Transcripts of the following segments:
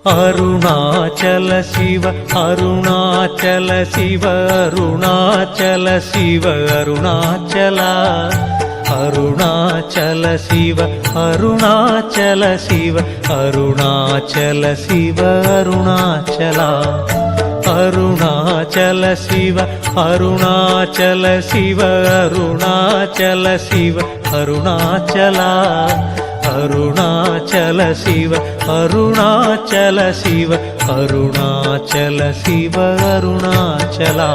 அருணாச்சல சிவ அருணாச்சல சிவ அருணாச்சல சிவ அருணாச்சலா அருணாச்சல சிவ அருணாச்சல சிவ அருணாச்சல சிவ அருணாச்சலா அருணாச்சல சிவ அருணாச்சல சிவ அருணாச்சல சிவ அருணாச்சலா அருணாச்சல சிவ அருணாச்சல சிவ அருணாச்சல சிவ அருணாச்சலா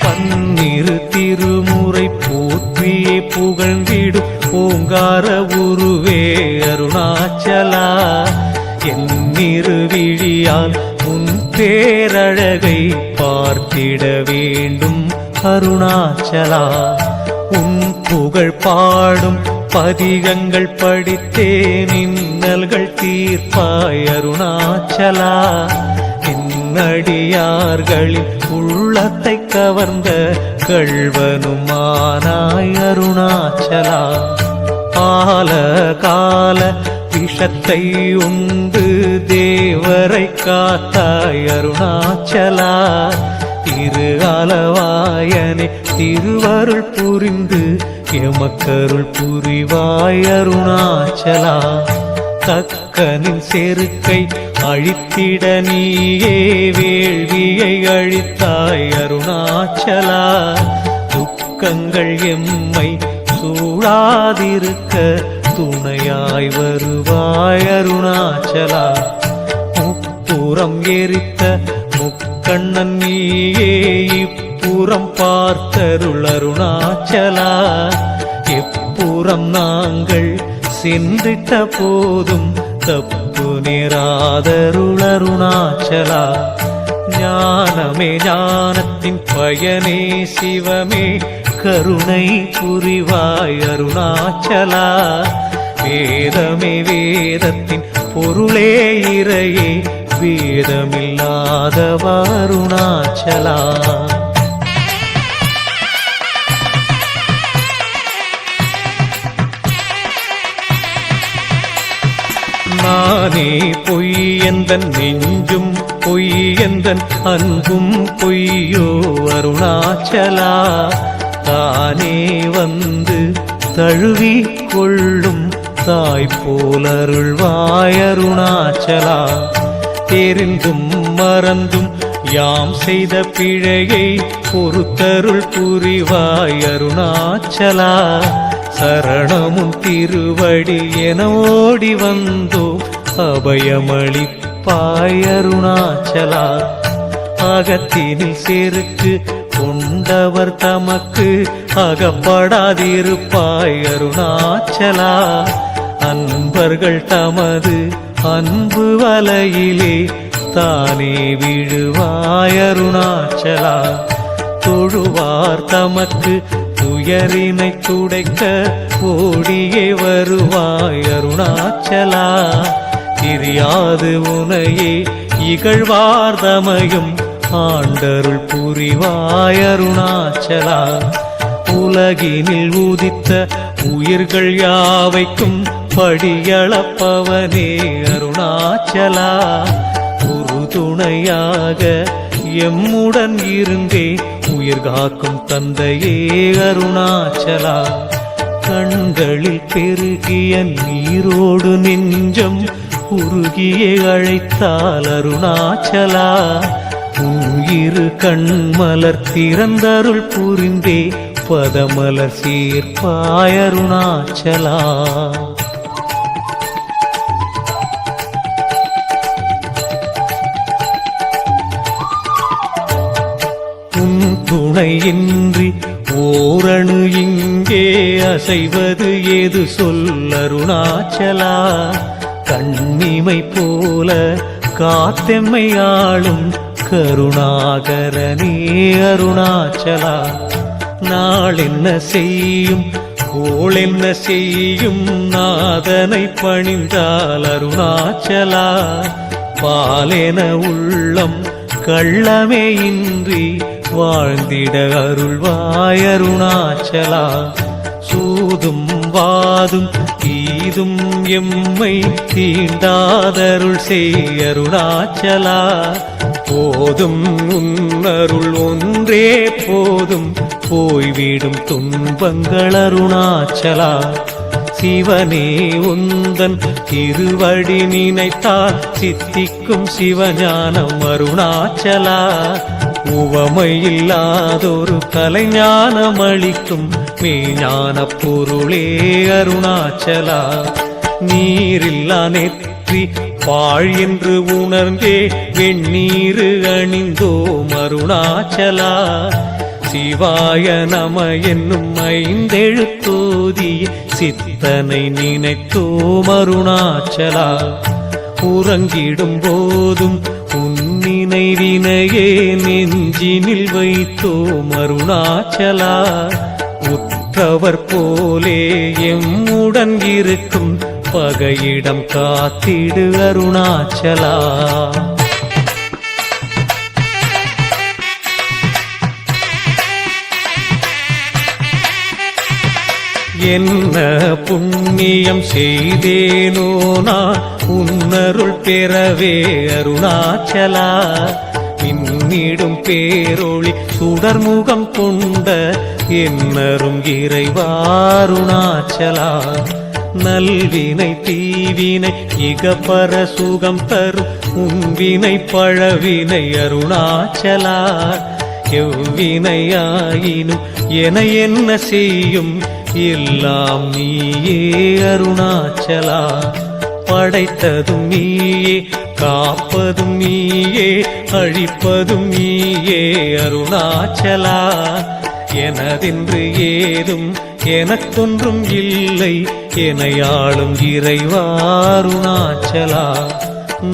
பன்னிரு திருமுறை போற்றியே புகழ்ந்திடும் ஓங்கார உருவே அருணாச்சலா என்னிரு விழியால் உன் பேரழகை பார்த்திட வேண்டும் அருணாச்சலா உன் புகழ் பாடும் பதிகங்கள் படித்தே நின்னல்கள் தீர்ப்பாய் அருணாச்சலா அடியார்களின் உள்ளத்தை கவர்ந்த கள்வனுமானாய் அருணாச்சலா ஆல கால விஷத்தை உண்டு தேவரை காத்தாய் அருணாச்சலா திரு அளவாயனே திருவருள் புரிந்து எமக்கருள் புரிவாய் அருணாச்சலா தக்கனின் செருக்கை அழித்திட நீயே வேள்வியை அழித்தாய் அருணாச்சலா துக்கங்கள் எம்மை சூழாதிருக்க துணையாய் வருவாய் அருணாச்சலா முப்புறம் எரித்த முக்கண்ணன் நீயே இப்புறம் பார்த்தருள் அருணாச்சலா எப்புறம் நாங்கள் சென்றிட்ட போதும் தப்பு நேராதருள் அருணாச்சலா ஞானமே ஞானத்தின் பயனே சிவமே கருணை புரிவாய் அருணாச்சலா வேதமே வேதத்தின் பொருளே இறையே வேதமில்லாதவ அருணாச்சலா நானே பொய் எந்தன் நெஞ்சும் பொய் எந்தன் அன்பும் பொய்யோ அருணாச்சலா தானே வந்து தழுவி கொள்ளும் தாய் போல் அருள்வாய் அருணாச்சலா தெரிந்தும் மறந்தும் யாம் செய்த பிழையை பொறுத்தருள் புரிவாய் அருணாச்சலா சரணமும் திருவடி என ஓடி வந்தோ அபயமளிப்பாய் அருணாச்சலா அகத்தினில் செருக்கு கொண்டவர் தமக்கு அகப்படாதிருப்பாய் அருணாச்சலா அன்பர்கள் தமது அன்பு வலையிலே தானே விழுவாய் அருணாச்சலா தொழுவார் தமக்கு துயரினை துடைக்க ஓடியே வருவாய் அருணாச்சலா தெரியாது உனையே இகழ்வார்தமையும் ஆண்டருள் புரிவாய் அருணாச்சலா உலகினில் உதித்த உயிர்கள் யாவைக்கும் படியளப்பவனே அருணாச்சலா உறுதுணையாக எம்முடன் இருந்தே உயிர் காக்கும் தந்தையே அருணாச்சலா கண்களில் பெருகிய நீரோடு நெஞ்சம் உருகியே அழைத்தால் அருணாச்சலா உயிரு கண்மலர் திறந்தருள் புரிந்தே பதமலர் சீர்ப்பாய் அருணாச்சலா துணையின்றி ஓரணு இங்கே அசைவது ஏது சொல் அருணாச்சலா கண்ணிமை போல காத்தெம்மை ஆளும் கருணாகரனே அருணாச்சலா நாள் என்ன செய்யும் கோள் என்ன செய்யும் நாதனை பணிந்தால் அருணாச்சலா பாலென உள்ளம் கள்ளமே இன்றி வாழ்ந்திட அருள்வாய் அருணாச்சலா. சூதும் வாதும் ஈதும் எம்மை தீண்டாதருள் செய் அருணாச்சலா. போதும் உன்னருள் ஒன்றே போதும் போய்விடும் துன்பங்கள் அருணாச்சலா. சிவனே உந்தன் திருவடி நினைத்தால் சித்திக்கும் சிவஞானம் அருணாச்சலா. உவமையில்லாதொரு கலைஞானம் அளிக்கும் மெய்ஞான பொருளே அருணாச்சலா. நீரில்லா நெற்றி பாழ் என்று உணர்ந்தே வெண்ணீரு அணிந்தோம் அருணாச்சலா. சிவாய நம என்னும் ஐந்தெழுத்தோதிய சித்தனை நினைத்தோம் அருணாச்சலா. உறங்கிடும் போதும் நினைவினையே நெஞ்சினில் வைத்தோம் அருணாச்சலா. உற்றவர் போலே எம்முடன் இருக்கும் பகையிடம் காத்திடு அருணாச்சலா. என்ன புண்ணியம் செய்தேனோ நான் உன்னருள் பெறவே அருணாச்சலா. பின்னிடும் பேரொளி சுடர்முகம் கொண்ட என்னரும் இறைவா அருணாச்சலா. நல்வினை தீவினை இகப்பர சுகம் தரும் உன்வினை பழவினை அருணாச்சலா. எவ்வினையாயினும் என என்ன செய்யும் எல்லாம் நீயே அருணாச்சலா. படைத்ததும் நீயே காப்பதும் நீயே அழிப்பதும் நீயே அருணாச்சலா. எனதென்று ஏதும் எனக்கொன்றும் இல்லை எனையாளும் இறைவா அருணாச்சலா.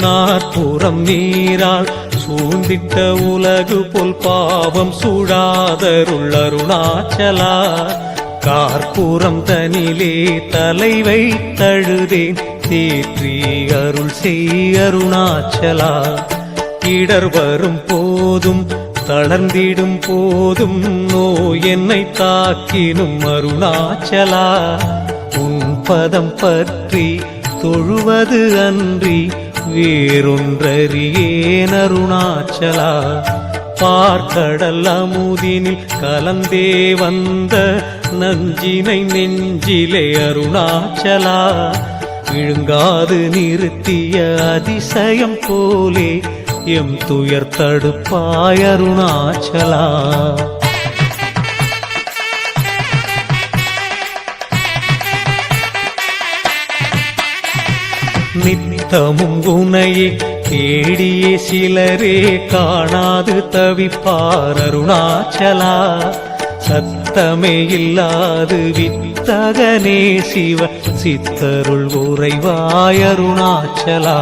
நாற்புறம் நீரால் சூழ்ந்திட்ட உலகு போல் பாவம் சூடாதருள் அருணாச்சலா. கார்பூரம் தனிலே தலைவை தழுதேன் தேற்றி அருள் செய் அருணாச்சலா. இடர் வரும் போதும் தளர்ந்திடும் போதும் நோய் என்னை தாக்கினும் அருணாச்சலா. உன் பதம் பற்றி தொழுவது அன்றி வேறொன்றறியேன் அருணாச்சலா. பார்க்கடல் அமுதினில் கலந்தே வந்த நஞ்சினை நெஞ்சிலே அருணாச்சலா. விழுங்காது நிறுத்திய அதிசயம் போலே எம் துயர் தடுப்பாய் அருணாச்சலா. நித்தமும் உனையே தேடியே சிலரே காணாது தவிப்பார் அருணாச்சலா. சத்தமே இல்லாது வித்தகனே சிவ சித்தருள் உறைவாய் அருணாச்சலா.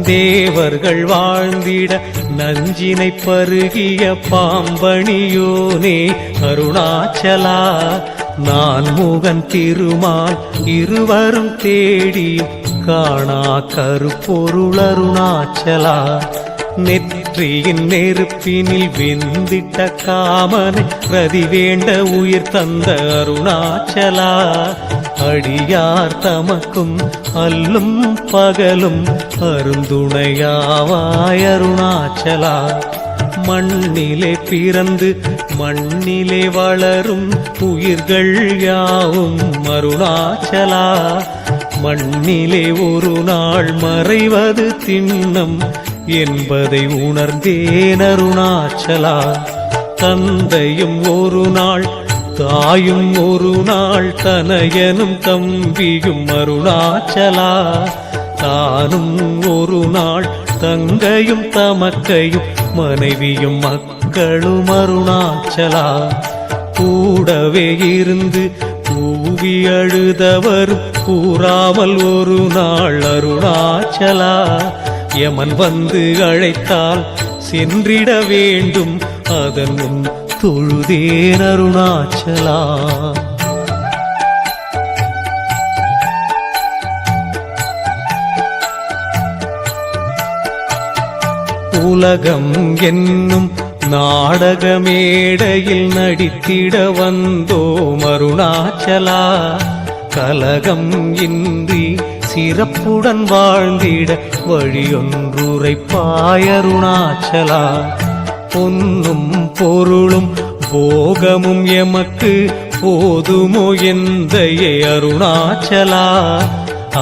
தேவர்கள் வாழ்ந்திட நஞ்சினை பருகிய பாம்பணியோனே அருணாச்சலா. நான் முகன் திருமால் இருவரும் தேடியும் காணா கருப்பொருள் அருணாச்சலா. நெற்றியின் நெருப்பினில் வெந்திட்ட காமனை பிரதி வேண்ட உயிர் தந்த அருணாச்சலா. அடியார் தமக்கும் அல்லும் பகலும் அருந்துணையாவாய் அருணாச்சலா. மண்ணிலே பிறந்து மண்ணிலே வளரும் உயிர்கள் யாவும் அருணாச்சலா. மண்ணிலே ஒரு நாள் மறைவது திண்ணம் என்பதை உணர்ந்தேன் அருணாச்சலா. தந்தையும் ஒரு நாள் தாயும் ஒரு நாள் தனையனும் தம்பியும் அருணாச்சலா. தானும் ஒரு நாள் தங்கையும் தமக்கையும் மனைவியும் மக்களும் அருணாச்சலா. கூடவே இருந்து கூவி அழுதவரும் கூறாமல் ஒரு நாள் அருணாச்சலா. யமன் வந்து அழைத்தால் சென்றிட வேண்டும் அதன் முன் தொழுதேன் அருணாச்சலா. உலகம் என்னும் நாடக மேடையில் நடித்திட வந்தோம் அருணாச்சலா. கலகம் இன்றி சிறப்புடன் வாழ்ந்திட வழியொன்றுரைப்பாய் அருணாச்சலா. பொன்னும் பொருளும் போகமும் எமக்கு போதுமோ எந்தையே அருணாச்சலா.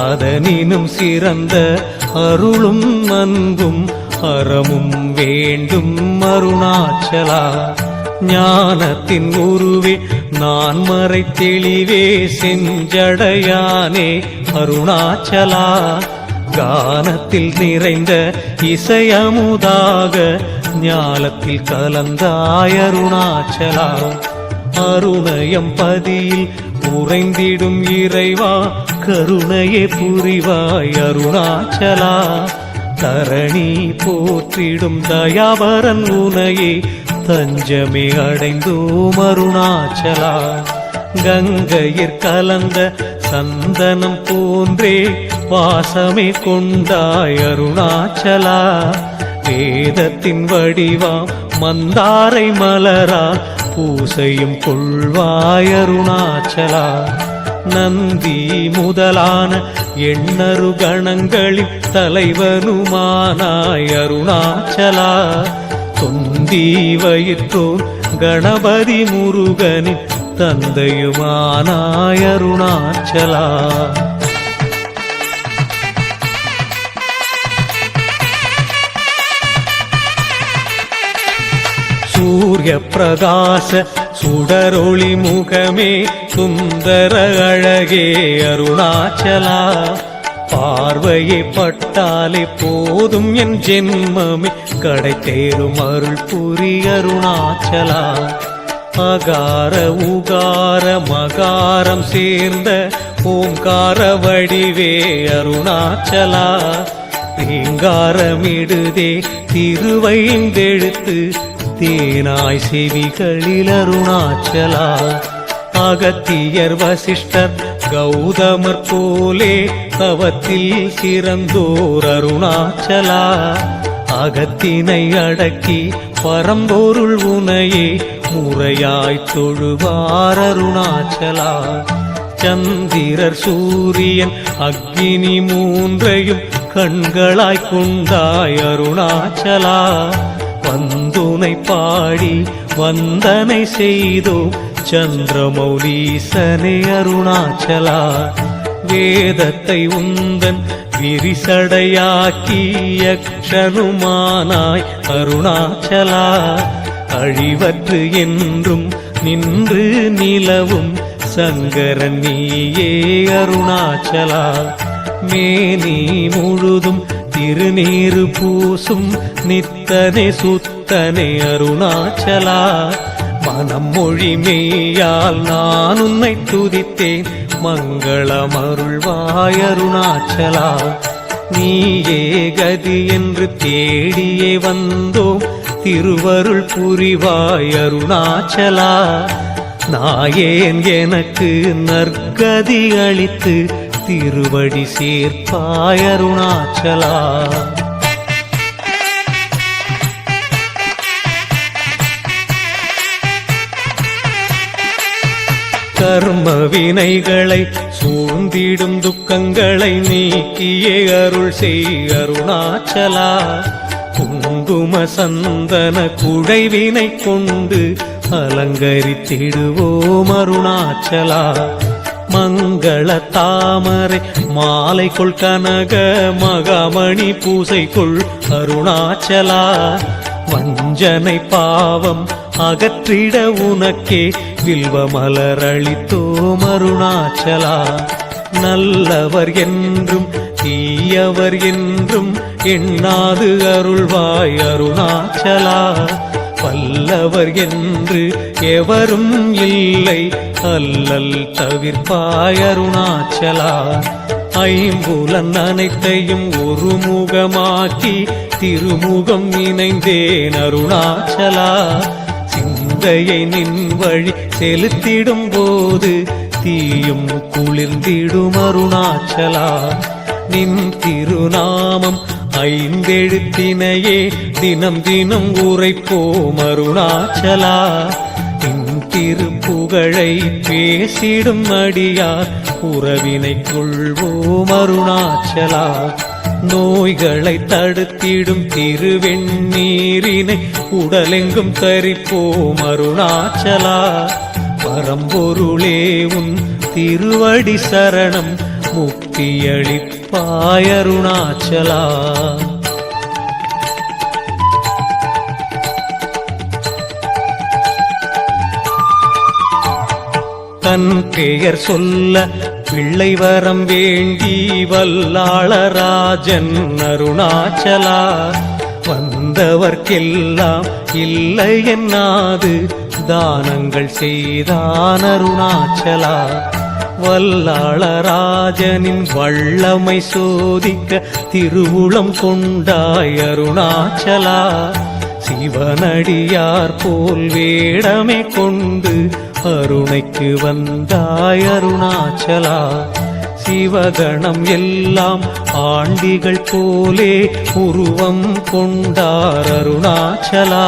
அதனினும் சிறந்த அருளும் அன்பும் அறமும் வேண்டும் அருணாச்சலா. ஞானத்தின் உருவே நான் மறை தெளிவே செஞ்சடையானே அருணாச்சலா. கானத்தில் நிறைந்த இசையமுதாக ஞாலத்தில் கலந்தாய் அருணாச்சலா. அருணயம் பதியில் உறைந்திடும் இறைவா கருணையே புரிவாய் அருணாச்சலா. தரணி போற்றிடும் தயாவரன் உனையே தஞ்சமே அடைந்தோம் அருணாச்சலா. கங்கையிற் கலந்த சந்தனம் போன்றே வாசமே கொண்டாய் அருணாச்சலா. வேதத்தின் வடிவாம் மந்தாரை மலரா பூசையும் கொள்வாய் அருணாச்சலா. நந்தி முதலான எண்ணரு கணங்களின் தலைவனுமானாய் அருணாச்சலா. தொந்தி வயிற்றோன் கணபதி முருகனின் தந்தையுமானாய் அருணாச்சலா. சூரிய பிரகாச சுடரொளி முகமே சுந்தர அழகே அருணாச்சலா. பார்வையை பட்டாலே போதும் என் ஜென்மமே கடை தேரும் அருள் புரி அருணாச்சலா. அகார உகார மகாரம் சேர்ந்த ஓங்கார வடிவே அருணாச்சலா. ரீங்காரமிடுதே திருவைந்தெழுத்து தேனாய் செவிகளில் அருணாச்சலா. அகத்தியர் வசிஷ்டர் கௌதமர் போலே தவத்தில் சிறந்தோர் அருணாச்சலா. அகத்தினை அடக்கி பரம்பொருள் உனையே முறையாய் தொழுவார் அருணாச்சலா. சந்திரர் சூரியன் அக்னி மூன்றையும் கண்களாய் கொண்டாய் அருணாச்சலா. வந்துனை பாடி வந்தனை செய்தோ சந்திரமௌலீசனே அருணாச்சலா. வேதத்தை உந்தன் விரிசடையாக்கி யக்ஷனுமானாய் அருணாச்சலா. அழிவற்று என்றும் நின்று நிலவும் சங்கரன் நீயே அருணாச்சலா. மேனி முழுதும் திருநீரு பூசும் நித்தனே சுத்தனே அருணாச்சலா. மனம் மொழி மெய்யால் நான் உன்னை துதித்தேன் மங்களம் அருள்வாய் அருணாச்சலா. நீயே கதி என்று தேடியே வந்தோம் திருவருள் புரிவாய் அருணாச்சலா. நாயேன் எனக்கு நற்கதி அளித்து திருவடி சேர்ப்பாய் அருணாச்சலா. கர்ம வினைகளை சூழ்ந்திடும் துக்கங்களை நீக்கியே அருள் செய் அருணாச்சலா. குங்கும சந்தன குடைவினை கொண்டு அலங்கரித்திடுவோம் அருணாச்சலா. மங்கள தாமரை மாலை கொள் கனக மகாமணி பூசை கொள் அருணாச்சலா. வஞ்சனை பாவம் அகற்றிட உனக்கே வில்வ மலரளித்தோம் அருணாச்சலா. நல்லவர் என்றும் தீயவர் என்றும் எண்ணாது அருள்வாய் அருணாச்சலா. வல்லவர் என்று எவரும் இல்லை அல்லல் தவிர்ப்பாய் அருணாச்சலா. ஐம்புலன் அனைத்தையும் ஒரு முகமாக்கி திருமுகம் இணைந்தேன் அருணாச்சலா. சிந்தையை நின் வழி செலுத்திடும் போது தீயும் குளிர்ந்திடும் அருணாச்சலா. நின் திருநாமம் ஐந்தெழுத்தினையே தினம் தினம் உரைப்போம் அருணாச்சலா. திருப்புகழை பேசிடும் அடியார் உறவினை கொள்வோம் அருணாச்சலா. நோய்களை தடுத்திடும் திருவெண்ணீரினை உடலெங்கும் தரிப்போம் அருணாச்சலா. பரம்பொருளே உன் திருவடி சரணம் முக்தியளிப்பாய் அருணாச்சலா. தன் பெயர் சொல்ல பிள்ளை வரம் வேண்டி வல்லாளராஜன் அருணாச்சலா. வந்தவர்க்கெல்லாம் இல்லை என்னாது தானங்கள் செய்தான் அருணாச்சலா. வல்லாளராஜனின் வல்லமை சோதிக்க திருவுளம் கொண்டாய் அருணாச்சலா. சிவனடியார் போல் வேடமே கொண்டு அருணைக்கு வந்தாய் அருணாச்சலா. சிவகணம் எல்லாம் ஆண்டிகள் போலே உருவம் கொண்டார் அருணாச்சலா.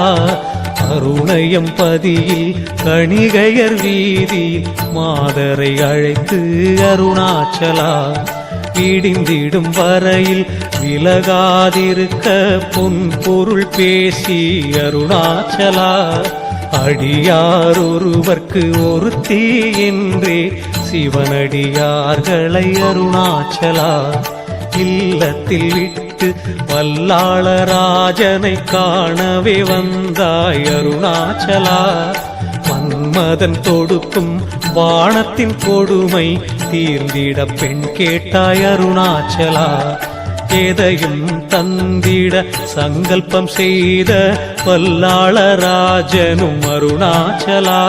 அருணயம் பதியில் கணிகையர் வீதியில் மாதரை அழைத்து அருணாச்சலா. விடிந்திடும் வரையில் விலகாதிருக்க பொன் பொருள் பேசி அருணாச்சலா. அடியார் ஒருவர்க்கு ஒருத்தி என்றே சிவனடியார்களை அருணாச்சலா. இல்லத்தில் விட்டு வல்லாளராஜனை காணவே வந்தாய் அருணாச்சலா. மன்மதன் தொடுக்கும் வானத்தின் கொடுமை தீர்ந்திட பெண் கேட்டாய் அருணாச்சலா. எதையும் தந்திட சங்கல்பம் செய்த வல்லாளராஜனும் அருணாச்சலா.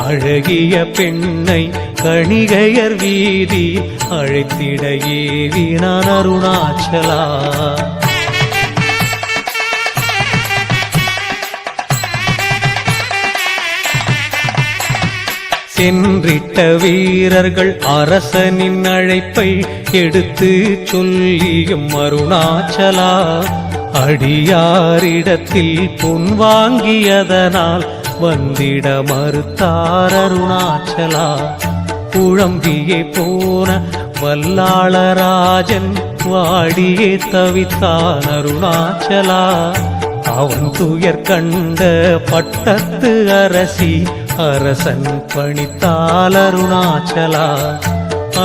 அழகிய பெண்ணை கணிகையர் வீதி அழைத்திட ஏவினான் அருணாச்சலா. சென்றிட்ட வீரர்கள் அரசனின் அழைப்பை எடுத்து சொல்லியும் அருணாச்சலா. அடியாரிடத்தில் பொன் வாங்கியதனால் வந்திட மறுத்தார் அருணாச்சலா. குழம்பியே போன வல்லாளராஜன் வாடியே தவித்தான் அருணாச்சலா. அவன் துயர் கண்ட பட்டத்து அரசி அரசன் பணித்தால் அருணாச்சலா.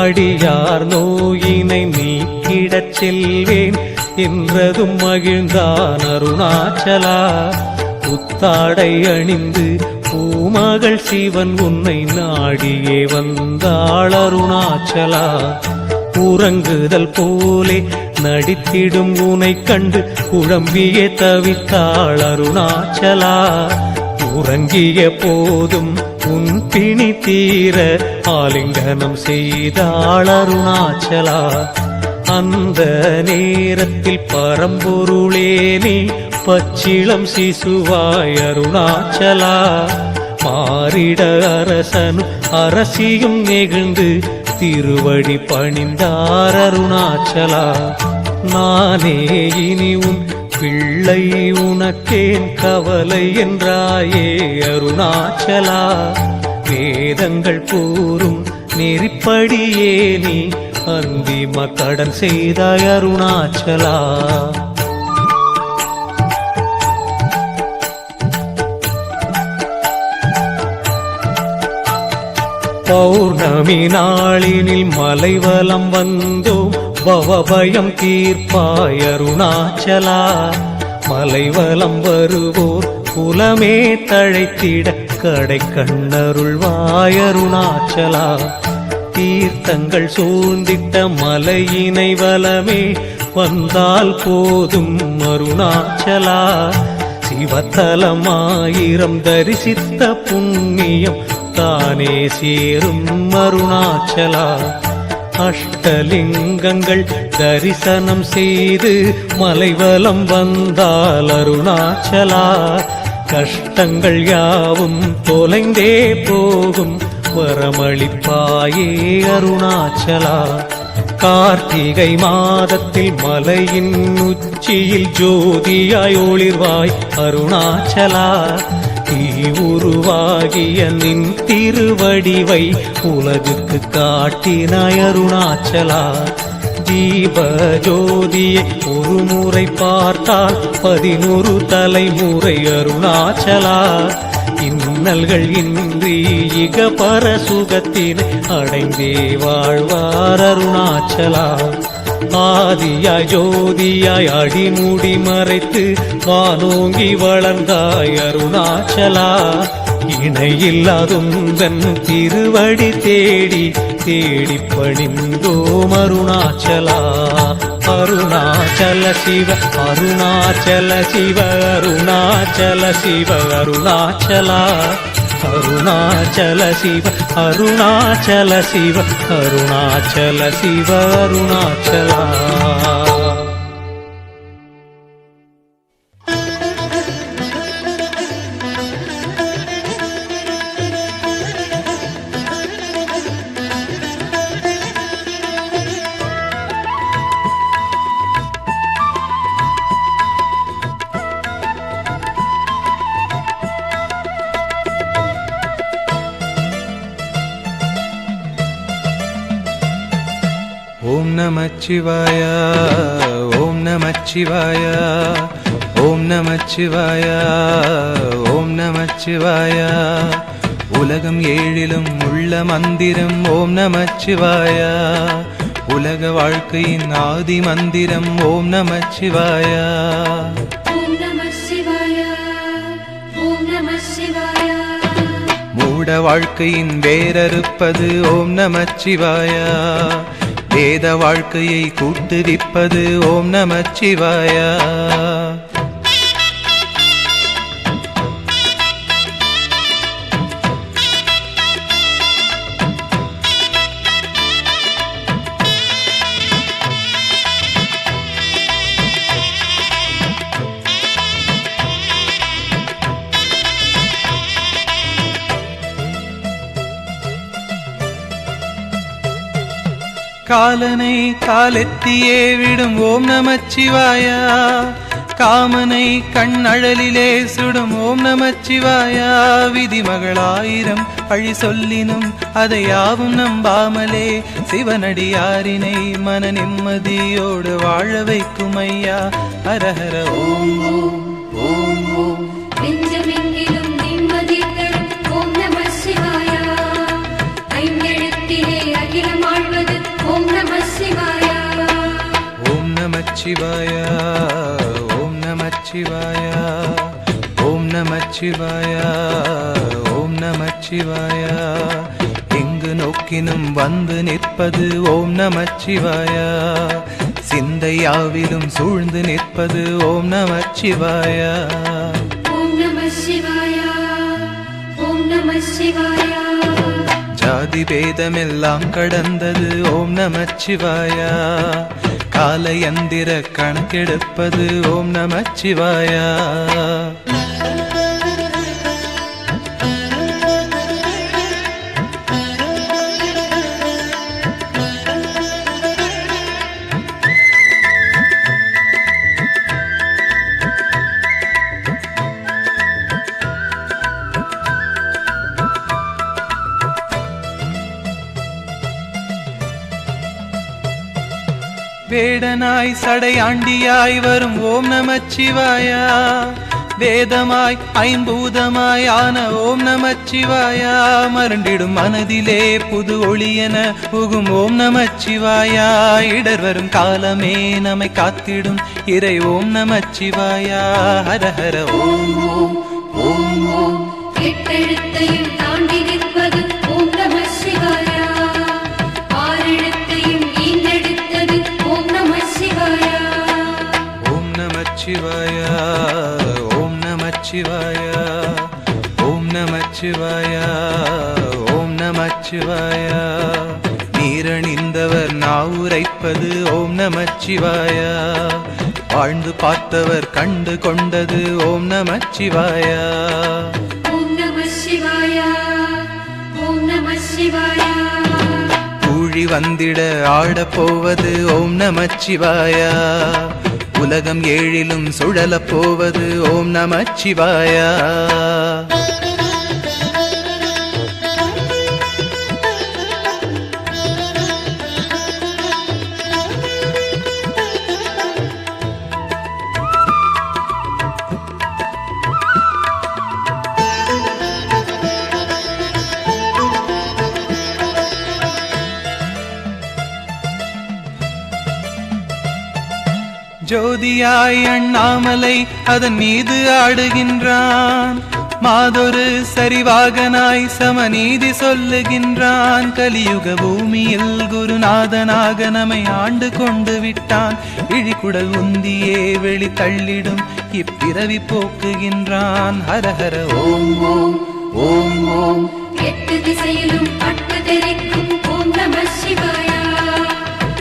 அடியார் நோயினை நீக்கிடச் செல்வேன் என்றதும் மகிழ்ந்தான் அருணாச்சலா. புத்தாடை அணிந்து பூமகள் சிவன் உன்னை நாடியே வந்தாள் அருணாச்சலா. உறங்குதல் போலே நடித்திடும் உனை கண்டு குழம்பியே தவித்தாள் அருணாச்சலா. உறங்கிய போதும் உன் பிணி தீர ஆலிங்கனம் செய்தாள் அருணாச்சலா. அந்த நேரத்தில் பரம்பொருளே நீ பச்சிளம் சிசுவாய் அருணாச்சலா. மாறிட அரசனும் அரசியும் நெகிழ்ந்து திருவடி பணிந்தார் அருணாச்சலா. நானே இனி உன் பிள்ளை உனக்கேன் கவலை என்றாயே அருணாச்சலா. வேதங்கள் கூறும் நெறிப்படியே நீ அந்திம கடன் செய்தாய் அருணாச்சலா. பௌர்ணமி நாளினில் மலைவலம் வந்தோம் பவபயம் தீர்ப்பாய் அருணாச்சலா. மலைவலம் வருவோர் குலமே தழைத்திட கடை கண்ணருள்வாய் அருணாச்சலா. தீர்த்தங்கள் சூழ்ந்திட்ட மலையினை வலமே வந்தால் போதும் அருணாச்சலா. சிவத்தலமாயிரம் தரிசித்த புண்ணியம் தானே சேரும் அருணாச்சலா. அஷ்டலிங்கங்கள் தரிசனம் செய்து மலைவலம் வந்தால் அருணாச்சலா. கஷ்டங்கள் யாவும் தொலைந்தே போகும் வரமளிப்பாயே அருணாச்சலா. கார்த்திகை மாதத்தில் மலையின் உச்சியில் ஜோதியாய் ஒளிர்வாய் அருணாச்சலா. தீ உருவாகிய நின் திருவடிவை உலகுக்கு காட்டினாய் அருணாச்சலா. ஜீவ ஜோதியை ஒரு முறை பார்த்தால் 11 தலைமுறை அருணாச்சலா. இன்னல்கள் இன்றி இகபர சுகத்தினை அடைந்தே வாழ்வார் அருணாச்சலா. ஆதியாய் ஜோதியாய் அடிமுடி மறைத்து வானோங்கி வளர்ந்தாய் அருணாச்சலா. இணையில்லாதுந்தன் திருவடி தேடி தேடி பணிந்தோம் அருணாச்சலா. அருணாச்சல சிவ அருணாச்சல சிவ அருணாச்சல சிவ அருணாச்சலா. அருணாச்சல சிவ அருணாச்சல சிவ அருணாச்சல சிவ அருணாச்சலா. ஓம் நமச்சிவாய ஓம் நமச்சிவாய ஓம் நமச்சிவாய ஓம் நமச்சிவாய. உலகம் ஏழிலும் உள்ள மந்திரம் ஓம் நமச்சிவாய. உலக வாழ்க்கையின் ஆதி மந்திரம் ஓம் நமச்சிவாய. மூட வாழ்க்கையின் வேரறுப்பது ஓம் நமச்சிவாய. வேத வாழ்க்கையை கூட்டுவிப்பது ஓம் நமச்சிவாய. காலனை காலெத்தியே விடும் ஓம் நமச்சிவாய. காமனை கண்ணழலிலே சுடும் ஓம் நமச்சிவாய. விதிமகளாயிரம் பழி சொல்லினும் அதை யாவும் நம்பாமலே சிவனடியாரினை மன நிம்மதியோடு வாழ வைக்கும் ஐயா. ஹரஹர ஓம் ஓம் ஓம் ஓம். நெஞ்சமெங்கிலும் நிம்மதி தரும் ஓம் நம சிவாய. ஐந்தெழுத்திலே அகிலம் ஆழ்வது ஓம் நம சிவாய. ஓம் நமச்சிவாய ஓம் நமச்சிவாய ஓம் நமச்சிவாய ஓம் நமச்சிவாய. எங்கு நோக்கினும் வந்து நிற்பது ஓம் நமச்சிவாய. சிந்தையாவிலும் சூழ்ந்து நிற்பது ஓம் நமச்சிவாய. ஓம் நம சிவாய ஓம் நம சிவாய. ஜாதி பேதமெல்லாம் கடந்தது ஓம் நமச்சிவாய. காலயந்திர கணக்கெடுப்பது ஓம் நமச்சிவாய. வேடனாய் சடையாண்டியாய் வரும் ஓம் நமச்சிவாய. வேதமாய் ஐம்பூதமாய் ஆன ஓம் நமச்சிவாய. மருண்டிடும் மனதிலே புது ஒளியென புகும் ஓம் நமச்சிவாய. இடர் வரும் காலமே நம்மை காத்திடும் இறை ஓம் நமச்சிவாய. ஹரஹர ஓம் ஓம் ஓம் ஓம். எட்டெழுத்தையும் தாண்டி நிற்பது ஓம் நம சிவாய. ஆறெழுத்தையும் ஈன்றெடுத்தது ஓம் நம சிவாய. ஓம் நமச்சிவாய ஓம் நமச்சிவாய ஓம் நமச்சிவாய ஓம் நமச்சிவாய. நீரணிந்தவர் நாவுரைப்பது ஓம் நமச்சிவாய. வாழ்ந்து பார்த்தவர் கண்டு கொண்டது ஓம் நமச்சிவாய. ஓம் நம சிவாய ஓம் நம சிவாய. ஊழி வந்திட ஆடப் போவது ஓம் நமச்சிவாயா. உலகம் ஏழிலும் சுழலப் போவது ஓம் நமச்சிவாயா. ஜோதியாய் அண்ணாமலை அதன் மீது ஆடுகின்றான். மாதொரு சரிவாகனாய் சமநீதி சொல்லுகின்றான். கலியுக பூமியில் குருநாதனாக நம்மை ஆண்டு கொண்டு விட்டான். இழிகுடல் உந்தியே வெளி தள்ளிடும் இப்பிறவி போக்குகின்றான். ஹரஹர ஓம் ஓம் ஓம் ஓம். எட்டு திசையிலும் பட்டு தெரிக்கும் ஓம் நம சிவாயா.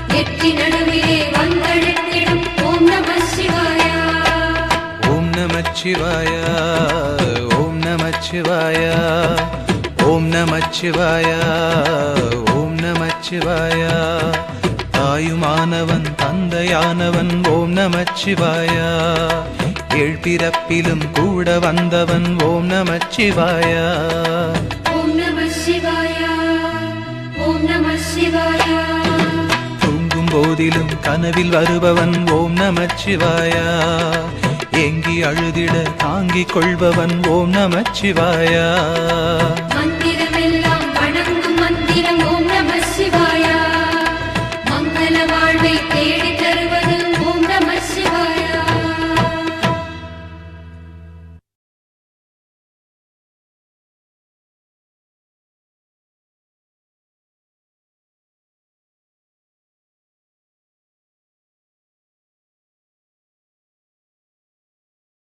எட்டி நடுவிலே வந்தழைத்திடும் ஓம் நம சிவாயா. ஓம் நமச்சிவாயா. ஓம் நமச்சிவாயா. ஓம் நமச்சிவாயா. ஓம் நமச்சிவாயா. தாயுமானவன் தந்தையானவன் ஓம் நமச்சிவாயா. ஏழ்பிறப்பிலும் கூட வந்தவன் ஓம் நமச்சிவாயா. ஓம் நம சிவாயா. ஓம் நம சிவாயா. தூங்கும் போதிலும் கனவில் வருபவன் ஓம் நமச்சிவாயா. ஏங்கி அழுதிட தாங்கிக் கொள்பவன் ஓம் நமச்சிவாயா. மந்திர